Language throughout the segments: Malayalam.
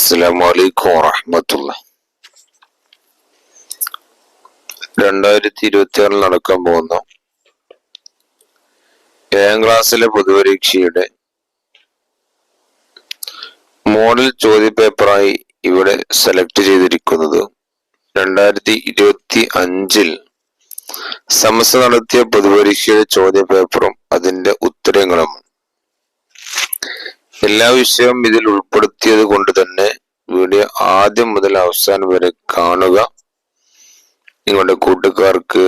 അസ്സലാമു അലൈക്കും വറഹ്മത്തുള്ളാഹി. 2026 നടക്കാൻ പോകുന്ന 7ാം ക്ലാസ്സിലെ പൊതുപരീക്ഷയുടെ മോഡൽ ചോദ്യപേപ്പറായി ഇവിടെ സെലക്ട് ചെയ്തിരിക്കുന്നത് 2025 സമസ്ത നടത്തിയ പൊതുപരീക്ഷയുടെ ചോദ്യപേപ്പറും അതിന്റെ ഉത്തരങ്ങളും. എല്ലാ വിഷയവും ഇതിൽ ഉൾപ്പെടുത്തിയത് കൊണ്ട് തന്നെ വീഡിയോ ആദ്യം മുതൽ അവസാനം വരെ കാണുക. നിങ്ങളുടെ കൂട്ടുകാർക്ക്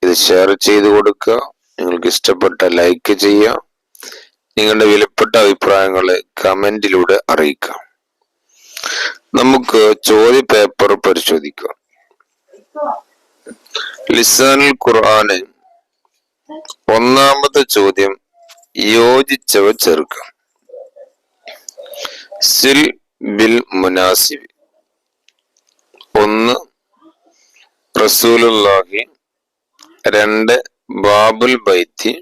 ഇത് ഷെയർ ചെയ്ത് കൊടുക്കുക. നിങ്ങൾക്ക് ഇഷ്ടപ്പെട്ട ലൈക്ക് ചെയ്യുക. നിങ്ങളുടെ വിലപ്പെട്ട അഭിപ്രായങ്ങളെ കമന്റിലൂടെ അറിയിക്കുക. നമുക്ക് ചോദ്യ പേപ്പർ പരിശോധിക്കാം. ലിസാനുൽ ഖുർആന് ഒന്നാമത്തെ ചോദ്യം യോജിച്ചവ ചേർക്കുക. സിൽ ബിൽ മുനാസിബ്. 1 റസൂലുള്ളാഹി, 2 ബാബുൽ ബൈത്തി,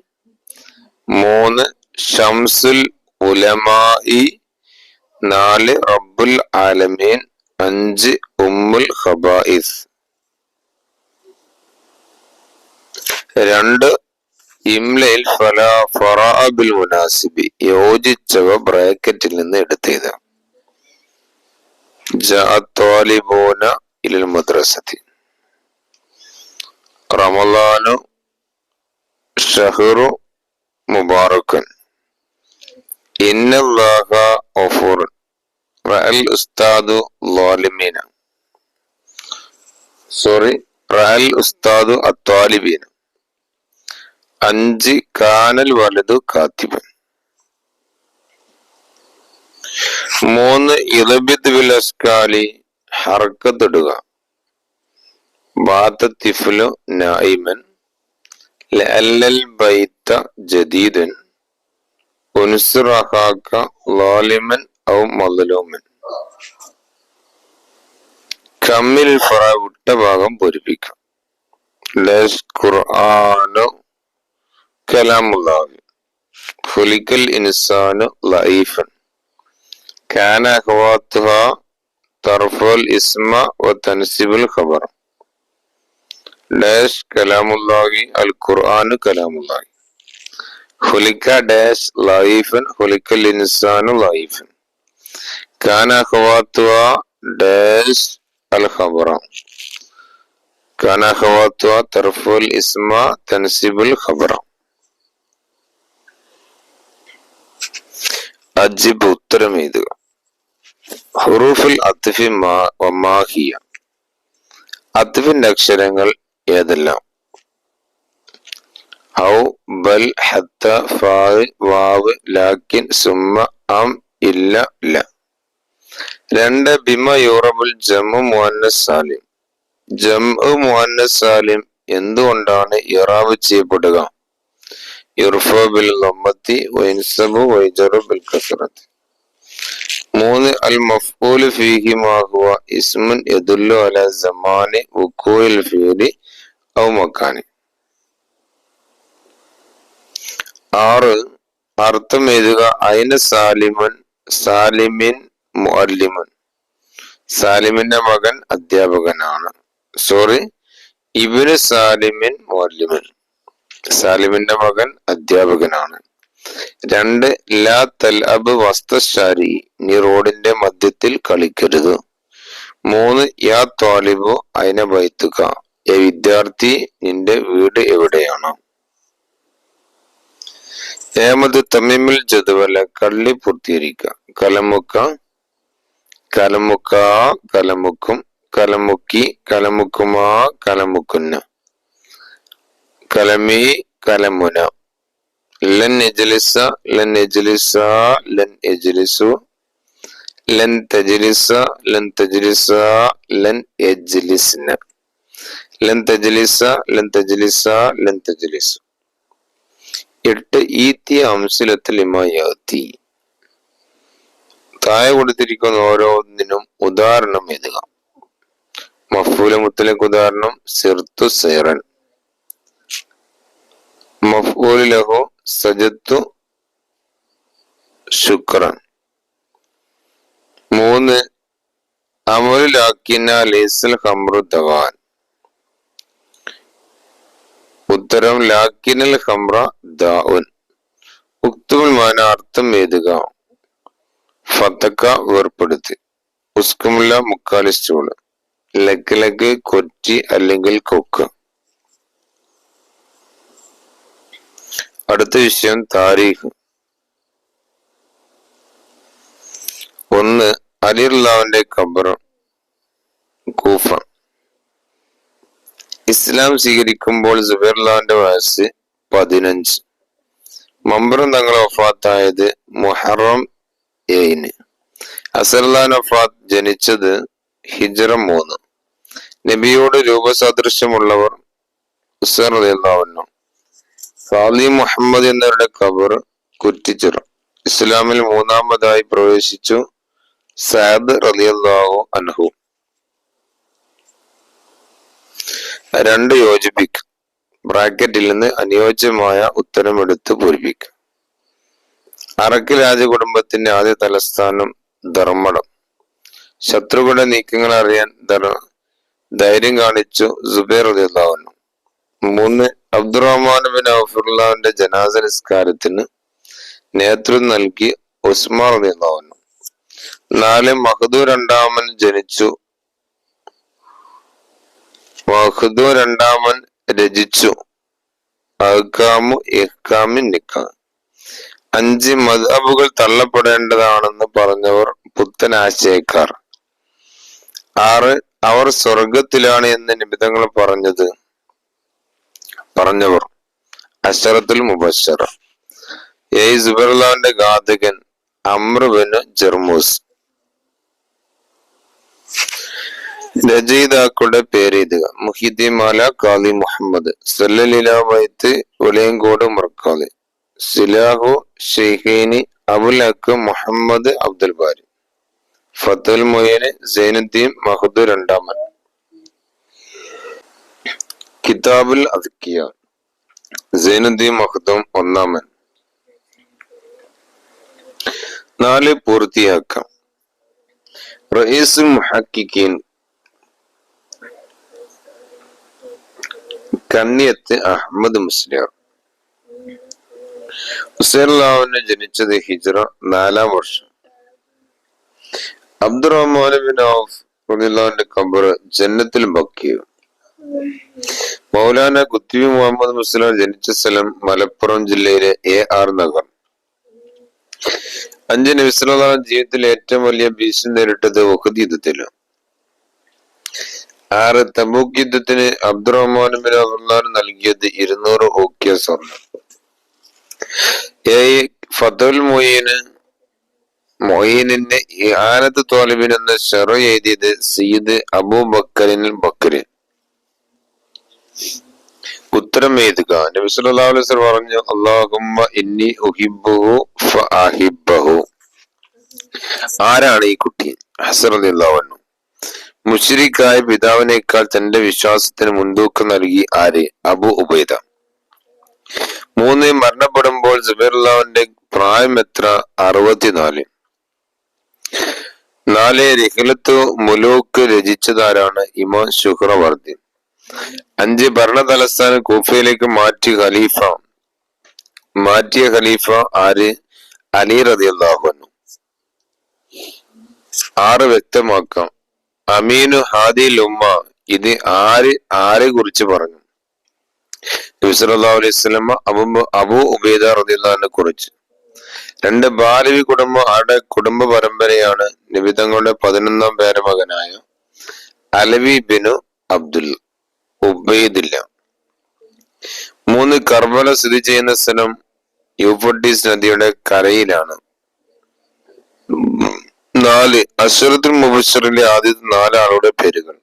3 ഷംസുൽ ഉലമായി, 4 റബ്ബുൽ ആലമീൻ, 5 ഉമ്മുൽ ഖബായിസ്. 2 ഇംലയിൽ ഫറാബിൽ മുനാസിബി. യോജിച്ചവ ബ്രാക്കറ്റിൽ നിന്ന് എടുത്തത്. ജഅത്വാലിബൂന ഇലൽ മദ്രസതി. റമളാനു ഷഹ്റു മുബാറകൻ. ഇന്നല്ലാഹ ഗഫൂർ റഅൽ ഉസ്താദു ളാലിമീന. റഅൽ ഉസ്താദു അത്വാലിബീന. 5 കാനൽ വലതു കാത്തിബൻ. 3 ഇളബിദ് ബിൽ അസ്കാലി. ഹർക്കത്തിടുക. ബാത തിഫ്ലു നായിമൻ. ലഅല്ലൽ ബൈത ജദീദൻ. ഉൻസുർ അഖാക ളാലിമൻ ഔ മദ്ലൂമൻ. കമ്മിൽ ഫറ. വിട്ട ഭാഗം പൂരിപ്പിക്കാം. ലസ് ഖുർആനു കലാമുല്ലാഹി. ഖുലിഖൽ ഇൻസാനു ലഈഫൻ. കാന അഖവാതുഹാ തർഫുൽ ഇസ്മ വ തൻസിബുൽ ഖബർ. ഡാഷ് കലാമുല്ലാഹി അൽ ഖുർആനു കലാമുല്ലാഹി. ഖുലിഖ ഡാഷ് ലഈഫൻ. ഖുലിഖൽ ഇൻസാനു ലഈഫൻ. കാന അഖവാതുഹാ ഡാഷ് അൽ ഖബറ. കാന അഖവാതുഹാ തർഫുൽ ഇസ്മ തൻസിബുൽ ഖബറ. അജിബ്. ഉത്തരം എഴുതുക. ഹുറൂഫുൽ അത്ഫി മാഹിയ. അത്ഫിന്റെ അക്ഷരങ്ങൾ ഏതെല്ലാം? ഹൗ, ബൽ, ഹത്ത, ഫാ, വാവ്, ലാക്കിൻ, സുമ്മ, അം, ഇല്ല, ല. 2 ബിമ യൂറബുൽ ജംഉ മുഅന്നസ് സാലിം. ജംഉ മുഅന്നസ് സാലിം എന്തുകൊണ്ടാണ് ഇറാബ് ചെയ്യപ്പെടുക? യുർഫഉ ബിൽ ളമ്മത്തി വയൻസബു വയജറു ബിൽ കസ്റത്തി. 3 അൽ മഫ്ഊലു ഫീഹി മാ ഹുവ ഇസ്മുൻ യദുല്ലു അലാ സമാനി വുഖൂഇൽ ഫീലി ഔ മക്കാനി. 6 അർത്ഥം എഴുതുക. ഐന സാലിമുൻ. സാലിമിൻ മുഅല്ലിമുൻ. സാലിമിന്റെ മകൻ അധ്യാപകനാണ്. ഇബ്നു സാലിമിൻ മുഅല്ലിമുൻ. സാലിമിന്റെ മകൻ അധ്യാപകനാണ്. 2 ലാ തൽഅബ് വസ്തശാരി. നീ റോഡിന്റെ മധ്യത്തിൽ കളിക്കരുത്. 3 യാ ത്വാലിബു ഐന ബൈതുക. വിദ്യാർത്ഥി, നിന്റെ വീട് എവിടെയാണ്? ഏമത് തമീമിൽ ജദ്വല. കള്ളി പൂർത്തീകരിക്കുക. കലമുക്ക, കലമുക്ക, കലമുക്കും, കലമുക്കി, കലമുക്കുമാ, കലമുക്കുന്ന, കലമി, കലമുന. ലൻ യജ്ലിസ, ലൻ യജ്ലിസ, ലൻ യജ്ലിസു, ലൻ തജ്ലിസ, ലൻ തജ്ലിസ, ലൻ യജ്ലിസ്ന, ലൻ തജ്ലിസ, ലൻ തജ്ലിസ, ലൻ തജ്ലിസു. 8 ഈത്തി അംസിലത്തിൽ ഇമായാത്തി. താഴെ കൊടുത്തിരിക്കുന്ന ഓരോന്നിനും ഉദാഹരണം എഴുതുക. മഫ്ഊല മുത്തലഖ് ഉദാഹരണം സിർതു സൈറൻ. മഫ്ഊലു ലഹു സജദ്തു ശുക്രൻ. 3 അമലുലാക്കിന ലൈസൽ ഖംറു ദവാൻ. ഉത്തരം ലാക്കിനൽ ഖംറ ദാഉൻ. ഉക്തുൽ മാന അർത്ഥം എഴുതുക. ഫതക വേർപ്പെടുത്തി. ഉസ്കുമുല്ല മുക്കാലി സ്റ്റൂള്. ലഗ് കൊറ്റി അല്ലെങ്കിൽ കൊക്ക്. അടുത്ത വിഷയം താരീഖ്. 1. അലി റളിയല്ലാഹുവിന്റെ ഖബർ കൂഫ. ഇസ്ലാം സ്വീകരിക്കുമ്പോൾ സുബൈർ റളിയല്ലാഹുവിന്റെ വയസ്സ് 15. മമ്പറും തങ്ങൾ വഫാത്തായത് മുഹറം 7. അസറുല്ലാൻ വഫാത്ത് ജനിച്ചത് ഹിജ്റ 3. നബിയോട് രൂപസാദൃശ്യമുള്ളവർ ഉസൈർ റളിയല്ലാഹു അൻഹു. സാലി മുഹമ്മദ് എന്നവരുടെ ഖബർ കുറ്റിച്ചിറ. ഇസ്ലാമിൽ 3-മതായി പ്രവേശിച്ചു സഅദ് റളിയല്ലാഹു അൻഹു. 2 യോജിപ്പിക്കുക. ബ്രാക്കറ്റിൽ നിന്ന് അനുയോജ്യമായ ഉത്തരം എടുത്ത് പൂരിപ്പിക്കുക. അറക്ക് രാജകുടുംബത്തിന്റെ ആദ്യ തലസ്ഥാനം ധർമ്മടം. ശത്രുക്കളുടെ നീക്കങ്ങൾ അറിയാൻ ധൈര്യം കാണിച്ചു സുബൈർ റളിയല്ലാഹു അൻഹു. 3. അബ്ദുറഹ്മാൻ ബിൻ ഔഫിന്റെ ജനാസ നിസ്കാരത്തിന് നേതൃത്വം നൽകി ഉസ്മാൻ റളിയല്ലാഹു അൻഹു. 4. മഹ്ദൂ രണ്ടാമൻ ജനിച്ചു. മഹ്ദൂ രണ്ടാമൻ രചിച്ചു അഹ്കാമു ഇഹ്കാമി നിക്കാഹ്. 5. മദ്ഹബുകൾ തള്ളപ്പെടേണ്ടതാണെന്ന് പറഞ്ഞവർ പുത്തൻ ആശയക്കാർ. 6. അവർ സ്വർഗത്തിലാണ് എന്ന് നിബിധങ്ങൾ പറഞ്ഞവർ അശറത്തുൽ മുബശ്ശറ. 7. സുബൈർ റളിയല്ലാഹുവിന്റെ ഘാതകൻ അംർ ബിൻ ജർമൂസ്. രചയിതാക്കളുടെ പേര് എഴുതുക. മുഹിദ്ദീൻ മാല ഖാദി മുഹമ്മദ്. സല്ലലിലാവൈത്ത് ഉലയങ്കോട് മർക്കാദി. സിലാഹു ഷെയ്ഖൈനി അബുൽ ഹക്ക് മുഹമ്മദ് അബ്ദുൽ ബാരി. ഫത്തുൽ മുഈന് സൈനുദ്ദീൻ മഹ്ദൂ രണ്ടാമൻ. കിതാബുൽ അദ്കിയ സൈനുദ്ദീൻ മഖ്ദൂം ഒന്നാമൻ. 4. പൂർത്തിയാക്കാം. റഈസുൽ മുഹഖിഖീൻ കണ്ണിയത്ത് അഹ്മദ് മുസ്ലിയാർ. ഉസൈർ റളിയല്ലാഹു ജനിച്ചത് ഹിജ്റ 4-ാം വർഷം. അബ്ദുറഹ്മാൻ ബിൻ ഔഫ് റളിയല്ലാഹുവിന്റെ ഖബർ ജന്നത്തുൽ ബഖീ. മൗലാന ഖുത്ബി മുഹമ്മദ് മുസ്ലിയാർ ജനിച്ച സ്ഥലം മലപ്പുറം ജില്ലയിലെ AR നഗർ. 5. നബി സല്ലല്ലാഹു അലൈഹി വസല്ലം ജീവിതത്തിൽ ഏറ്റവും വലിയ ഭീഷണി നേരിട്ടത് ഉഹദ് യുദ്ധത്തിലാണ്. 6. തബൂക്ക് യുദ്ധത്തിന് അബ്ദുറഹ്മാൻ ബിൻ ഔഫ് നൽകിയത് 200 ഊക്കിയ സ്വർണം. 7. ഫതുൽ മൊയ്നിന്റെ ഇആനത്ത് ത്വാലിബിൻ എന്ന ഷറ എഴുതിയത് സയ്യിദ് അബൂബക്കറിൻ ബക്കരി. ഉത്തരം എഴുതുക. നബി സല്ലല്ലാഹു അലൈഹി വസല്ലം പറഞ്ഞു, അല്ലാഹുമ്മ ഇന്നി ഉഹിബ്ബുഹു ഫഅഹിബ്ബഹു. ആരാണ് ഈ കുട്ടി? ഹസൻ റളിയല്ലാഹു അൻഹു. മുശ്രിക്കായ പിതാവിനേക്കാൾ തന്റെ വിശ്വാസത്തിന് മുൻതൂക്കം നൽകി ആര്? അബു ഉബൈദ. 3. മരണപ്പെടുമ്പോൾ സുബൈർ റളിയല്ലാഹുവിന്റെ പ്രായം എത്ര? 64. 4. റിഹ്ലത്തു മുലൂക്ക് രചിച്ചതാരാണ്? ഇമാം ശുഹ്റവർദി. 5. ഭരണ തലസ്ഥാനം കൂഫയിലേക്ക് മാറ്റിയ ഖലീഫ ആര്? അലി റളിയല്ലാഹു അൻഹു. 6. വ്യക്തമാക്കാം. അമീനു ഹാദിൽ ഉമ്മ ഇത് ആരെ കുറിച്ച് പറഞ്ഞു? നബി സല്ലല്ലാഹു അലൈഹി വസല്ലം അബൂ ഉബൈദ റളിയല്ലാഹുവിനെ കുറിച്ച്. 2. ബാലവി കുടുംബം ആരുടെ കുടുംബ പരമ്പരയാണ്? നബിതങ്ങളുടെ 11-ാം പേരമകനായ അലവി ബിനു അബ്ദുൽ ഉബൈദില്ല. 3. കർബല സ്ഥിതി ചെയ്യുന്ന സ്ഥലം യൂഫ്രട്ടീസ് നദിയുടെ കരയിലാണ്. 4. അശ്റത്തുൽ മുബശ്ശറിലെ ആദ്യത്തെ 4 ആളുടെ പേരുകൾ.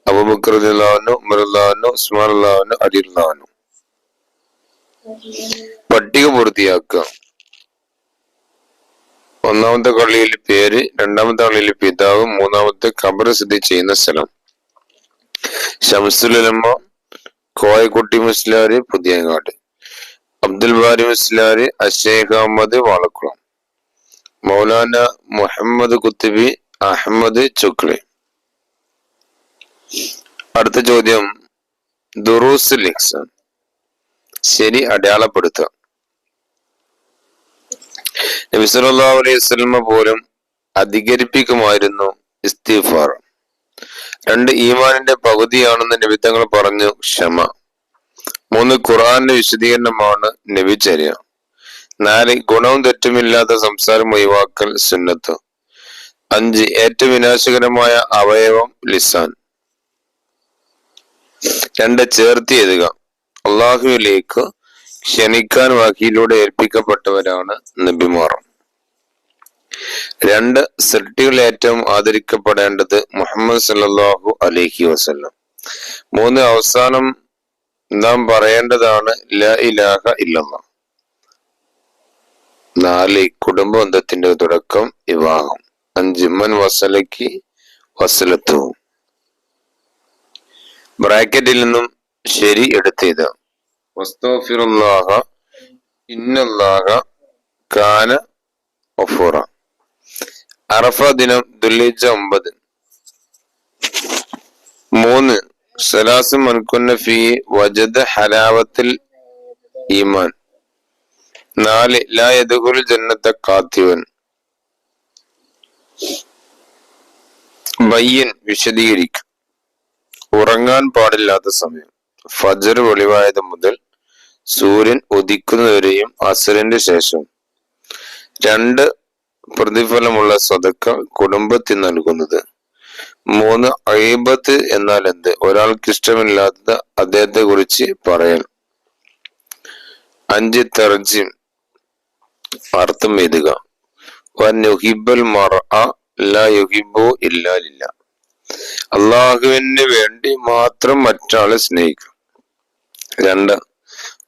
അബൂബക്കർ റളിയല്ലാഹു അൻഹു, ഉമർ റളിയല്ലാഹു അൻഹു, ഉസ്മാൻ റളിയല്ലാഹു അൻഹു, അലി റളിയല്ലാഹു അൻഹു. പട്ടിക പൂർത്തിയാക്കുക. 1-ാമത്തെ കള്ളിയിൽ പേര്, 2-ാമത്തെ കള്ളിയിൽ പിതാവ്, 3-ാമത്തെ ഖബർ സ്ഥിതി ചെയ്യുന്ന സ്ഥലം. ശംസുൽ ഉലമ കോയക്കുട്ടി മുസ്ലിയാര് പുതിയങ്ങാട്. അബ്ദുൽ ബാരി മുസ്ലിയാര് അശേഖ് അഹമ്മദ് വാളക്കുളം. മൗലാന മുഹമ്മദ് ഖുത്ബി അഹമ്മദ് ചുക്ലി. അടുത്ത ചോദ്യം ദുറൂസുൽ ഇഹ്സാൻ, ശരി അടയാളപ്പെടുത്തുക. നബി സല്ലല്ലാഹു അലൈഹി വസല്ലം പോലും അധികരിപ്പിക്കുമായിരുന്നു ഇസ്തിഗ്ഫാർ. 2 ഈമാനിന്റെ പകുതിയാണെന്ന് നബി തങ്ങൾ പറഞ്ഞു, ക്ഷമ. 3 ഖുർആന്റെ വിശദീകരണമാണ് നബിചര്യ. 4 ഗുണവും തെറ്റുമില്ലാത്ത സംസാരം ഒഴിവാക്കൽ സുന്നത്ത്. 5 ഏറ്റവും വിനാശകരമായ അവയവം ലിസാൻ. 2 ചേർത്ത് എഴുതുക. അള്ളാഹുവിലേക്ക് ക്ഷണിക്കാൻ വാക്കിയിലൂടെ ഏൽപ്പിക്കപ്പെട്ടവരാണ് നബിമാർ. 2 സൃഷ്ടികൾ ഏറ്റവും ആദരിക്കപ്പെടേണ്ടത് മുഹമ്മദ് സല്ലല്ലാഹു അലൈഹി വസല്ലം. 3 അവസാനം നാം പറയേണ്ടതാണ് ലാ ഇലാഹ ഇല്ലല്ലാഹ്. 4 കുടുംബ ബന്ധത്തിന്റെ തുടക്കം വിവാഹം. 5 മൻ വസലക്കി വസലത്തു. ബ്രാക്കറ്റിൽ നിന്നും ശരി എടുത്തേത് വസ്തഗ്ഫിറുല്ലാഹ ഇന്നല്ലാഹ കാന ഗഫൂറ. അറഫ ദിനം ദുൽഹിജ്ജ 9. 3 സലാസ് മൻകുന്ന ഫീ വജദ ഹലാവത്തുൽ ഈമാൻ. 4 ലാ യദ്ഖുൽ ജന്നത ഖാതിവൻ. ബയ്യൻ വിശദീകരിക്കും. ഉറങ്ങാൻ പാടില്ലാത്ത സമയം ഫജ്ർ വെളിവായത് മുതൽ സൂര്യൻ ഉദിക്കുന്നതുവരെയും അസ്റിന്റെ ശേഷം. 2 പ്രതിഫലമുള്ള സ്വതക്ക കുടുംബത്തിന് നൽകുന്നത്. 3 ഗീബത്ത് എന്നാൽ എന്ത്? ഒരാൾക്ക് ഇഷ്ടമില്ലാത്തത് അദ്ദേഹത്തെ കുറിച്ച് പറയൽ. 5 തർജിം അർത്ഥം എഴുതുക. വൻ യുഹിബ്ബുൽ മർഅ ലാ യുഹിബ്ബു ഇല്ലാ ലില്ലാ. അള്ളാഹുവിന് വേണ്ടി മാത്രം മറ്റാളെ സ്നേഹിക്കും. 2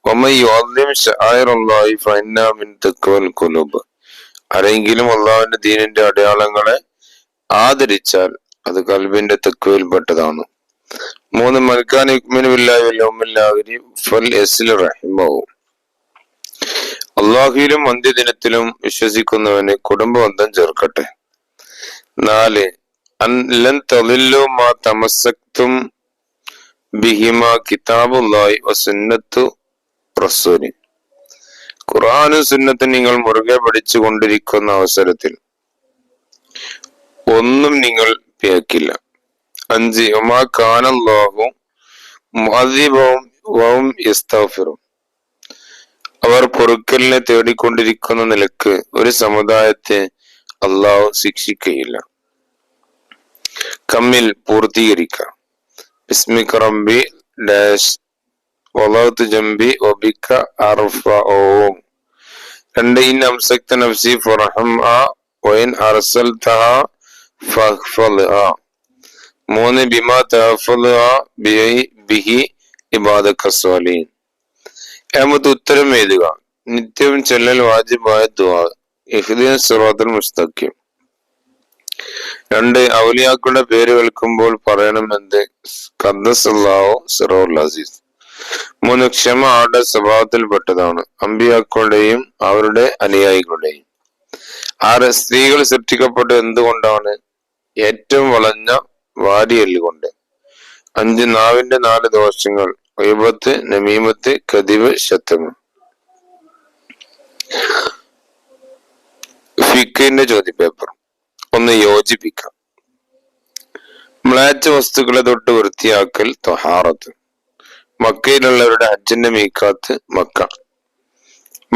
വമൻ യുഅദ്ദിം ശആയിറല്ലാഹി ഫഇന്നാ മിൻ തഖ്വൽ ഖുലൂബ്. ആരെങ്കിലും അള്ളാഹുവിന്റെ ദീനിന്റെ അടയാളങ്ങളെ ആദരിച്ചാൽ അത് കൽബിന്റെ തഖ്വയിൽപ്പെട്ടതാണ്. 3 മൽക്കാന യുഅ്മിനു ബില്ലാഹി വൽ യൗമിൽ ആഖിരി ഫൽ യസ്ൽ റഹിമഹു. അള്ളാഹുവിലും അന്ത്യദിനത്തിലും വിശ്വസിക്കുന്നവന് കുടുംബബന്ധം ചേർക്കട്ടെ. 4 ലൻ തളില്ലു മാ തമസ്സക്തും ബിഹിമാ കിതാബുല്ലാഹി വസുന്നത്തു റസൂലി. ഖുർആനും സുന്നത്തും നിങ്ങൾ മുറുകെ പിടിച്ചു കൊണ്ടിരിക്കുന്ന അവസരത്തിൽ ഒന്നും നിങ്ങൾ പിഴക്കില്ല. 5 വമാ കാനല്ലാഹു മുഅദ്ദിബഹും വഹും യസ്തഗ്ഫിറൂൻ. അവർ പൊറുക്കലിനെ തേടിക്കൊണ്ടിരിക്കുന്ന നിലക്ക് ഒരു സമുദായത്തെ അള്ളാഹു ശിക്ഷിക്കയില്ല. കമ്മിൽ പൂർത്തീകരിക്കാം. ബിസ്മിക റബ്ബി ഡാഷ് വളഅതു ജംബി വബിക അർഫഉ. 2 ഇൻ അംസക്ത നഫ്സി ഫർഹംഹാ വഇൻ അർസൽതഹാ ഫഹ്ഫദ്ഹാ. 3 ബിമാ തഹഫദ്ഹാ ബിഹി ഇബാദക സ്വാലിഹീൻ. ഏമത്ത് ഉത്തരം എഴുതുക. നിത്യവും ചൊല്ലൽ വാജിബായ ദുആ ഇഹ്ദിന സിറാത്തുൽ മുസ്തഖീം. 2 ഔലിയാക്കളുടെ പേര് കേൾക്കുമ്പോൾ പറയണമെന്ത്? ഖദ്ദസല്ലാഹു സിറഹുൽ അസീസ്. 3 ക്ഷമ ആളുടെ സ്വഭാവത്തിൽപ്പെട്ടതാണ്, അമ്പിയാക്കളുടെയും അവരുടെ അനുയായികളുടെയും. 6 സ്ത്രീകൾ സൃഷ്ടിക്കപ്പെട്ടത് എന്തുകൊണ്ടാണ്? ഏറ്റവും വളഞ്ഞ വാരിയെല്ല് കൊണ്ട്. 5 നാവിന്റെ 4 ദോഷങ്ങൾ ഗീബത്ത്, നമീമത്ത്, കദിബ്, ശത്മ്. ഫിഖിന്റെ ചോദ്യപേപ്പർ. 1 യോജിപ്പിക്കാം. മ്ലേച്ഛ വസ്തുക്കളെ തൊട്ട് വൃത്തിയാക്കൽ ത്വഹാറത്ത്. മക്കയിലുള്ളവരുടെ ഹജ്ജിന്റെ മീഖാത്ത് മക്ക.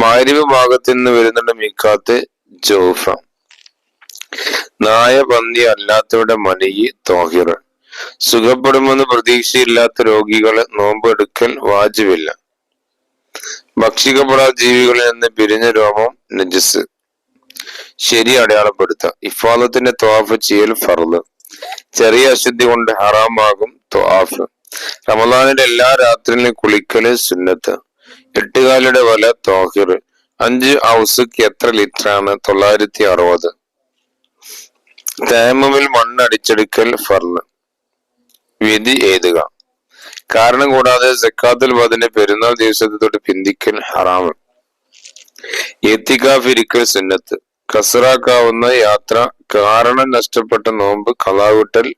മഗ്രിബ് ഭാഗത്ത് നിന്ന് വരുന്നുണ്ട് മീഖാത്ത് ജൗഫ. നായ പന്നി അല്ലാത്തവരുടെ മനിയ് ത്വാഹിർ. സുഖപ്പെടുമെന്ന് പ്രതീക്ഷയില്ലാത്ത രോഗികള് നോമ്പ് എടുക്കൽ വാജിബില്ല. ഭക്ഷിക്കപ്പെടാത്ത ജീവികളിൽ നിന്ന് പിരിഞ്ഞ രോമം നജസ്. ശരി അടയാളപ്പെടുത്തുക. ഇഫാദത്തിന്റെ ത്വാഫ് ചെയ്യൽ ഫർള്. ചെറിയ അശുദ്ധി കൊണ്ട് ഹറാമാകും ത്വാഫ്. റമദാനിന്റെ എല്ലാ രാത്രിയിലും കുളിക്കല് സുന്നത്ത്. 8 കാലിയുടെ വല ത്വാഹിർ. 5 ഔസുക്ക് എത്ര ലിറ്ററാണ്? 960. തയമ്മുമിൽ മണ്ണടിച്ചെടുക്കൽ ഫർള്. വിധി എഴുതുക. കാരണം കൂടാതെ സക്കാത്തുൽ ഫത്റിന്റെ പെരുന്നാൾ ദിവസത്തെ തൊട്ട് പിന്തിക്കൽ ഹറാം. ഇത്തികാഫ് ഇരിക്കൽ സുന്നത്ത്. കസറാക്കാവുന്ന യാത്ര, കാരണം നഷ്ടപ്പെട്ട നോമ്പ്, ഖളാ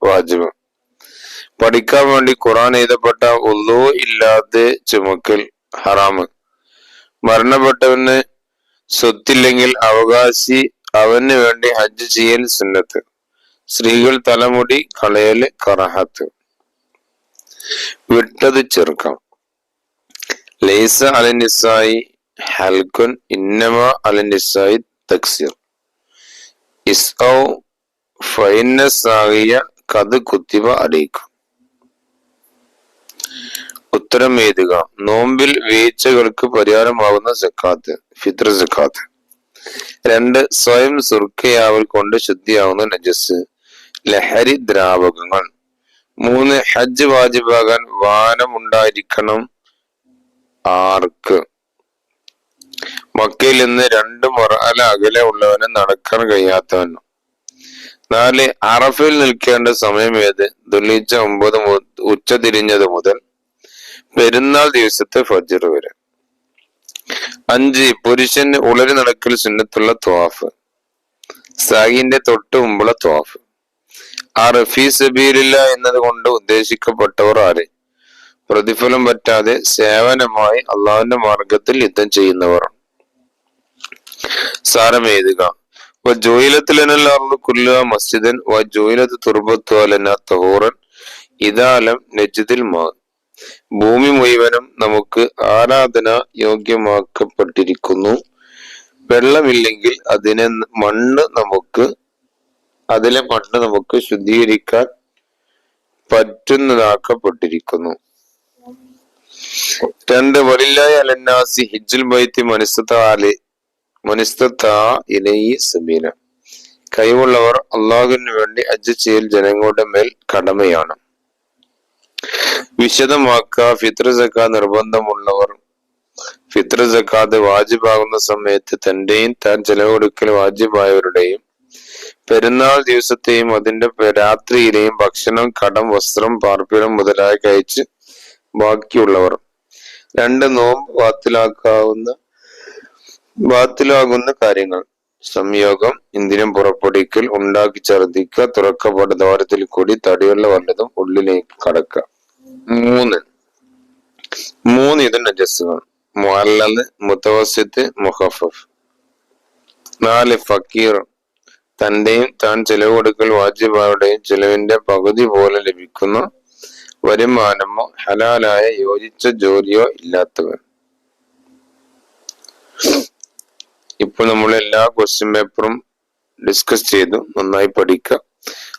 വാജിബ്. പഠിക്കാൻ വേണ്ടി ഖുർആൻ എഴുതപ്പെട്ട ഉളൂ ഇല്ലാതെ ചുമക്കൽ ഹറാമ്. മരണപ്പെട്ടവന് സ്വത്തില്ലെങ്കിൽ അവകാശി അവന് വേണ്ടി ഹജ്ജ് ചെയ്യൽ സുന്നത്ത്. സ്ത്രീകൾ തലമുടി കളയല് കറഹത്ത്. വിട്ടത് ചെറുക്കാം. ലൈസ അലനിസായി ഹൽക്കുൻ ഇന്നമ അലനിസായി തക്സീർ. ഇസ്ഔ ഫൈന സാഹിയ കത് കുത്തിവ അലൈക്കും. ഉത്തരം എഴുതുക. നോമ്പിൽ വീഴ്ചകൾക്ക് പരിഹാരമാകുന്ന സക്കാത്ത്, ഫിത്ർ സക്കാത്ത്. 2. സ്വയം സുർക്കയാവൽ കൊണ്ട് ശുദ്ധിയാവുന്ന നജസ്, ലഹരി ദ്രാവകങ്ങൾ. 3. ഹജ്ജ് വാജിബാകാൻ വാഹനമുണ്ടായിരിക്കണം. ആർക്ക്? മക്കയിൽ നിന്ന് 2 മർഹല അകലെ ഉള്ളവന്, നടക്കാൻ കഴിയാത്തവനും. 4. അറഫയിൽ നിൽക്കേണ്ട സമയം ഏത്? ദുൽഹിജ്ജ 9 ഉച്ച തിരിഞ്ഞത് മുതൽ പെരുന്നാൾ ദിവസത്തെ ഫജ്ർ വരെ. 5. പുരുഷന് ഉളരി നടക്കൽ സുന്നത്തുള്ള ത്വാഫ്, സാഹിന്റെ തൊട്ട് മുമ്പുള്ള ത്വാഫ്. 6. ഫീ സബീലില്ലാഹ് എന്നത് കൊണ്ട് ഉദ്ദേശിക്കപ്പെട്ടവർ ആര്? പ്രതിഫലം പറ്റാതെ സേവനമായി അള്ളാഹുവിന്റെ മാർഗത്തിൽ യുദ്ധം ചെയ്യുന്നവർ. സാരം എഴുതുക. മസ്ജിദൻ ഇദാലം നജ്ദിൽ മാ. ഭൂമി മുഴുവനും നമുക്ക് ആരാധന യോഗ്യമാക്കപ്പെട്ടിരിക്കുന്നു. വെള്ളമില്ലെങ്കിൽ അതിലെ മണ്ണ് നമുക്ക് ശുദ്ധീകരിക്കാൻ പറ്റുന്നതാക്കപ്പെട്ടിരിക്കുന്നു. 2. വലില്ലാഹി അലന്നാസി ഹിജ്ജുൽ ബൈത്തി മനിസ്തതാ ഇലൈഹി സബീല. കഴിവുള്ളവർ അള്ളാഹുവിന് വേണ്ടി ഹജ്ജ് ചെയ്യൽ ജനങ്ങളുടെ മേൽ കടമയാണ്. വിശദമാക്കുക. ഫിത്ർ സക്കാത്ത് നിർബന്ധമുള്ളവർ ഫിത്ർ സക്കാത്ത് വാജിബാകുന്ന സമയത്ത് തന്റെയും താൻ ചെലവെടുക്കൽ വാജിബായവരുടെയും പെരുന്നാൾ ദിവസത്തെയും അതിന്റെ രാത്രിയിലെയും ഭക്ഷണം, കടം, വസ്ത്രം, പാർപ്പിടം മുതലായ കഴിച്ച് ബാക്കിയുള്ളവർ. 2. നോമ്പ് ബാത്തിലാകുന്ന കാര്യങ്ങൾ. സംയോഗം, ഇന്ദ്രിയം പുറപ്പെടുവിക്കൽ, ഉണ്ടാക്കി ഛർദിക്കുക, തുറക്കപ്പെട്ട ദ്വാരത്തിൽ കൂടി തടിയുള്ള വല്ലതും ഉള്ളിലേക്ക് കടക്കുക. 3 ഇത് നജസ്സുകൾ. മുഅല്ലൽ, മുതവസ്സിത്ത്, മുഖഫഫ്. 4. ഫക്കീർ, തന്റെയും താൻ ചെലവ് കൊടുക്കൽ വാജിബായുടെയും ചെലവിന്റെ പകുതി പോലെ ലഭിക്കുന്ന വരുമാനമോ ഹലാലായ യോജിച്ച ജോലിയോ ഇല്ലാത്തവൻ. ഇപ്പോൾ നമ്മൾ എല്ലാ ക്വസ്റ്റ്യൻ പേപ്പറും ഡിസ്കസ് ചെയ്തു. നന്നായി പഠിക്കുക.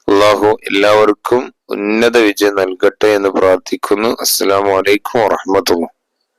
അള്ളാഹു എല്ലാവർക്കും ഉന്നത വിജയം നൽകട്ടെ എന്ന് പ്രാർത്ഥിക്കുന്നു. അസ്സലാമു അലൈക്കും വറഹ്മത്തുള്ളാഹി.